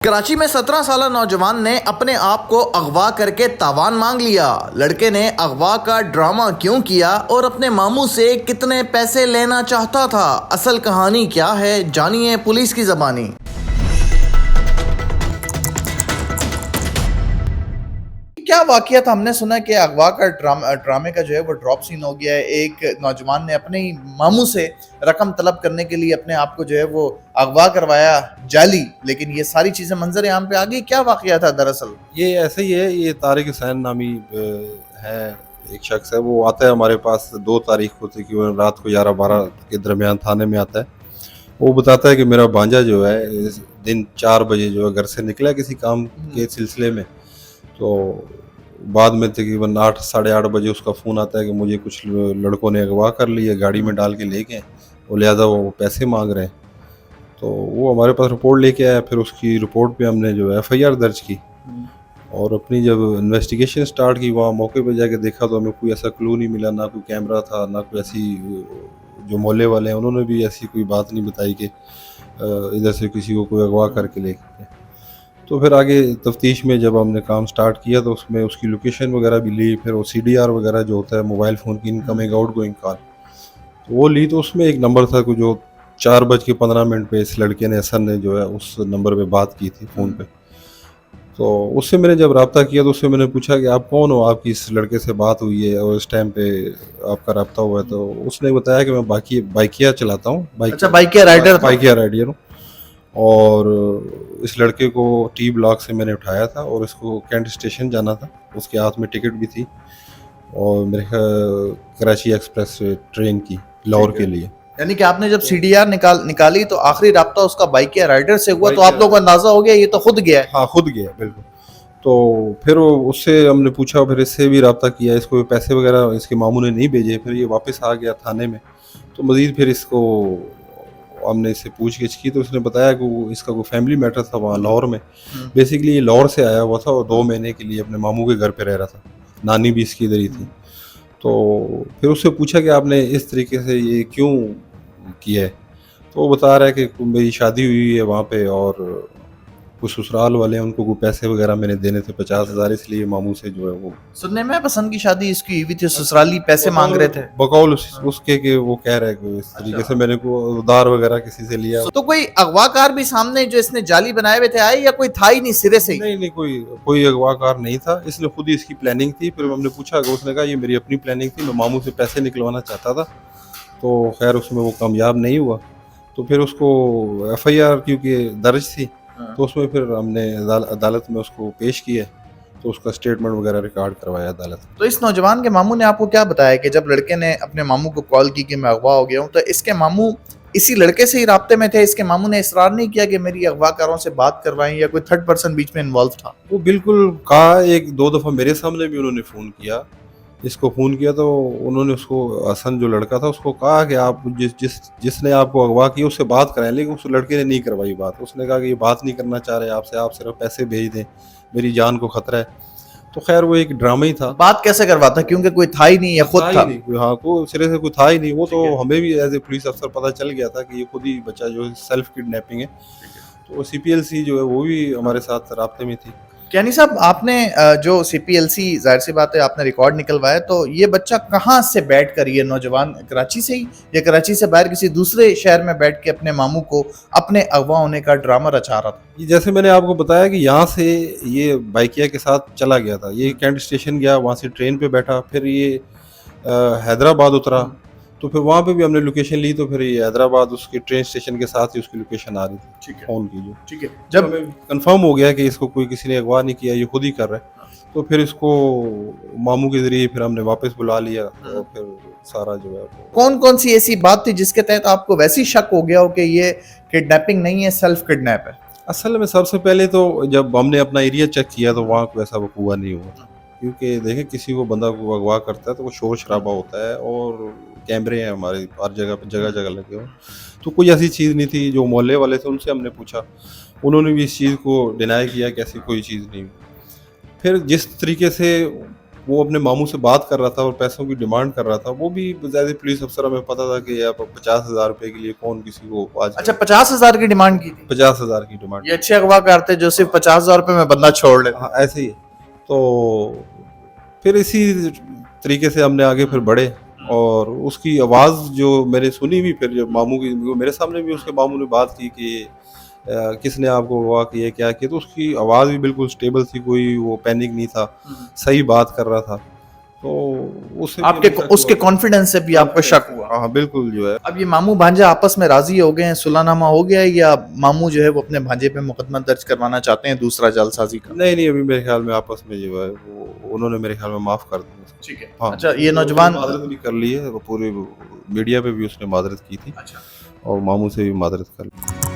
कराची में 17 साल नौजवान ने अपने आप को अगवा करके तावान मांग लिया। लड़के ने अगवा का ड्रामा क्यों किया और अपने मामू से कितने पैसे लेना चाहता था, असल कहानी क्या है, जानिए पुलिस की ज़बानी। क्या वाकया था? हमने सुना कि अगवा का ड्रामे का जो है वो ड्रॉप सीन हो गया है। एक नौजवान ने अपने ही मामू से रकम तलब करने के लिए अपने आप को जो है वो अगवा करवाया जाली, लेकिन ये सारी चीजें मंजर आम पे आ गई। क्या वाकया था दरअसल? ये ऐसे ही है। ये तारिक हुसैन नामी है, एक शख्स है। वो आता है हमारे पास 2 तारीख को, तकरीबन रात को 11-12 के दरमियान थाने में आता है। वो बताता है कि मेरा भांजा जो है इस दिन 4 बजे जो है घर से निकला किसी काम के सिलसिले में, तो बाद में तकरीबन 8 साढ़े 8 बजे उसका फ़ोन आता है कि मुझे कुछ लड़कों ने अगवा कर लिया, गाड़ी में डाल के ले गए और लिहाजा वो पैसे मांग रहे हैं। तो वो हमारे पास रिपोर्ट लेके आया। फिर उसकी रिपोर्ट पे हमने जो है FIR दर्ज की और अपनी जब इन्वेस्टिगेशन स्टार्ट की, वहाँ मौके पे जाके देखा तो हमें कोई ऐसा क्लू नहीं मिला, ना कोई कैमरा था, ना कोई ऐसी जो मोहल्ले वाले हैं उन्होंने भी ऐसी कोई बात नहीं बताई कि इधर से किसी को कोई अगवा करके ले गए। तो फिर आगे तफ्तीश में जब हमने काम स्टार्ट किया तो उसमें उसकी लोकेशन वगैरह भी ली। फिर वो CDR वगैरह जो होता है मोबाइल फ़ोन की इनकमिंग आउटगोइंग कॉल, तो वो ली। तो उसमें एक नंबर था कि जो 4:15 पे इस लड़के ने, हसन ने जो है उस नंबर पे बात की थी फ़ोन पे। तो उससे मैंने जब रब्ता किया तो उससे मैंने पूछा कि आप कौन हो, आपकी इस लड़के से बात हुई है और इस टाइम पे आपका रब्ता हुआ है। तो उसने बताया कि मैं बाइकिया चलाता हूँ, अच्छा, बाइकिया राइडर था। बाइकिया राइडर हूँ। और इस लड़के को T ब्लॉक से मैंने उठाया था और इसको कैंट स्टेशन जाना था। उसके हाथ में टिकट भी थी और मेरे कराची एक्सप्रेस ट्रेन की लाहौर के लिए। यानी कि आपने जब CDR निकाली तो आखिरी राब्ता उसका बाइकिया राइडर से हुआ, तो बाइकिया आप लोगों को अंदाजा हो गया ये तो खुद गया है। हाँ, खुद गया बिल्कुल। तो फिर उससे हमने पूछा, फिर इससे भी रब्ता किया। इसको पैसे वगैरह इसके मामू ने नहीं भेजे। फिर ये वापस आ गया थाने में। तो मज़ीद फिर इसको हमने इससे पूछ-गिछ की तो उसने बताया कि वो इसका कोई फैमिली मैटर था वहाँ लाहौर में। बेसिकली ये लाहौर से आया हुआ था और 2 महीने के लिए अपने मामू के घर पे रह रहा था। नानी भी इसकी इधर ही थी। तो फिर उससे पूछा कि आपने इस तरीके से ये क्यों किया है? तो वो बता रहा है कि मेरी शादी हुई है वहाँ पे और कुछ ससुराल वाले हैं, उनको कोई पैसे वगैरह मैंने देने थे 50,000, इसलिए मामू से जो है वो सुनने में पसंद की शादी इसकी हुई थी, ससुराली पैसे मांग रहे थे। बकौल उसके कि वो कह रहा है कि इस तरीके से मैंने को उधार वगैरह किसी से लिया। तो कोई अगवाकार भी सामने जो इसने जाली बनाए हुए थे आए, या कोई था ही नहीं सिरे से ही? नहीं, कोई अगवाकार नहीं था। इसने खुद ही इसकी प्लानिंग थी। फिर हमने पूछा कि उसने कहा ये मेरी अपनी प्लानिंग थी, मैं मामू से पैसे निकलवाना चाहता था। तो खैर उसमें वो कामयाब नहीं हुआ। तो फिर उसको FIR क्योंकि दर्ज थी, तो उसमें फिर हमने अदालत में उसको पेश किया। तो उसका स्टेटमेंट वगैरह रिकॉर्ड करवाया अदालत में। तो इस नौजवान के मामू ने आपको क्या बताया कि जब लड़के ने अपने मामू को कॉल की कि मैं अगवा हो गया हूँ, तो इसके मामू इसी लड़के से ही राब्ते में थे? इसके मामू ने इसरार नहीं किया कि मेरी अगवाकारों से बात करवाएं, या कोई थर्ड पर्सन बीच में इन्वॉल्व था? वो बिल्कुल कहा। 1-2 दफ़ा मेरे सामने भी उन्होंने फ़ोन किया। इसको फ़ोन किया तो उन्होंने उसको, हसन जो लड़का था, उसको कहा कि आप जिसने आपको अगवा किया उससे बात कराएं, लेकिन उस लड़के ने नहीं करवाई बात। उसने कहा कि ये बात नहीं करना चाह रहे आपसे, आप सिर्फ पैसे भेज दें, मेरी जान को खतरा है। तो खैर वो एक ड्रामा ही था। बात कैसे करवाता, क्योंकि कोई था ही नहीं या खुद था? हाँ, कोई सिरे से कोई था ही नहीं। वो तो हमें भी एज ए पुलिस अफसर पता चल गया था कि ये खुद ही बच्चा जो है सेल्फ किडनैपिंग है। तो CPLC जो है वो भी हमारे साथ राब्ते में थी। यानी साहब आपने जो CPLC, जाहिर सी बात है आपने रिकॉर्ड निकलवाया, तो ये बच्चा कहाँ से बैठ कर, ये नौजवान कराची से ही या कराची से बाहर किसी दूसरे शहर में बैठ के अपने मामू को अपने अगवा होने का ड्रामा रचा रहा था? जैसे मैंने आपको बताया कि यहाँ से ये बाइकिया के साथ चला गया था। ये कैंट स्टेशन गया, वहाँ से ट्रेन पे बैठा, फिर ये हैदराबाद उतरा। तो फिर वहाँ पे भी हमने लोकेशन ली, तो फिर ये हैदराबाद उसके ट्रेन स्टेशन के साथ ही उसकी लोकेशन आ रही थी। ठीक है, फ़ोन की जो। ठीक है। जब जब कंफर्म हो गया कि इसको कोई किसी ने अगवा नहीं किया, ये खुद ही कर रहा है, तो फिर इसको मामू के ज़रिए फिर हमने वापस बुला लिया और फिर सारा जो है वो। कौन कौन सी ऐसी बात थी जिसके तहत आपको वैसी शक हो गया हो कि ये किडनैपिंग नहीं है, सेल्फ किडनैप है? असल में सबसे पहले तो जब हमने अपना एरिया चेक किया तो वहाँ कोई ऐसा वकूआ नहीं हुआ था। क्योंकि देखिए, किसी को बंदा को अगवा करता है तो वो शोर शराबा होता है और कैमरे हैं हमारे हर जगह पे, जगह जगह लगे हुए। तो कोई ऐसी चीज़ नहीं थी। जो मोहल्ले वाले थे उनसे हमने पूछा, उन्होंने भी इस चीज़ को डिनाई किया कि ऐसी कोई चीज़ नहीं हुई। फिर जिस तरीके से वो अपने मामू से बात कर रहा था और पैसों की डिमांड कर रहा था। वो भी ज़्यादा पुलिस अफसर हमें पता था कि आप 50,000 रुपए के लिए कौन किसी को आज अच्छा, 50,000 की डिमांड की थी? 50,000 की डिमांड। ये अच्छे अगवाकार थे जो सिर्फ 50,000 रुपए में बंदा छोड़ लेते। हाँ, ऐसे ही है। तो फिर इसी तरीके से हमने आगे फिर बढ़े और उसकी आवाज़ जो मैंने सुनी भी, फिर जब मामू की वो मेरे सामने भी उसके मामू ने बात की कि किसने आपको अगवा किया, क्या किया, तो उसकी आवाज़ भी बिल्कुल स्टेबल थी, कोई वो पैनिक नहीं था, सही बात कर रहा था। तो उससे भी आपके हमें शक उसके हुआ। कॉन्फिडेंस से भी आपको शक हुआ? हाँ, बिल्कुल जो है। अब ये मामू भांजा आपस में राजी हो गए हैं, सुलहनामा हो गया है, या मामू जो है वो अपने भांजे पे मुकदमा दर्ज करवाना चाहते हैं दूसरा जालसाजी का? नहीं, नहीं, अभी मेरे ख्याल में आपस में जो है वो उन्होंने मेरे ख्याल में माफ़ कर दिया उसको। ठीक है। हाँ, अच्छा, ये उसने नौजवान माज़रत भी कर ली है, वो पूरे मीडिया पे भी उसने माज़रत की थी अच्छा। और मामू से भी माज़रत कर ली।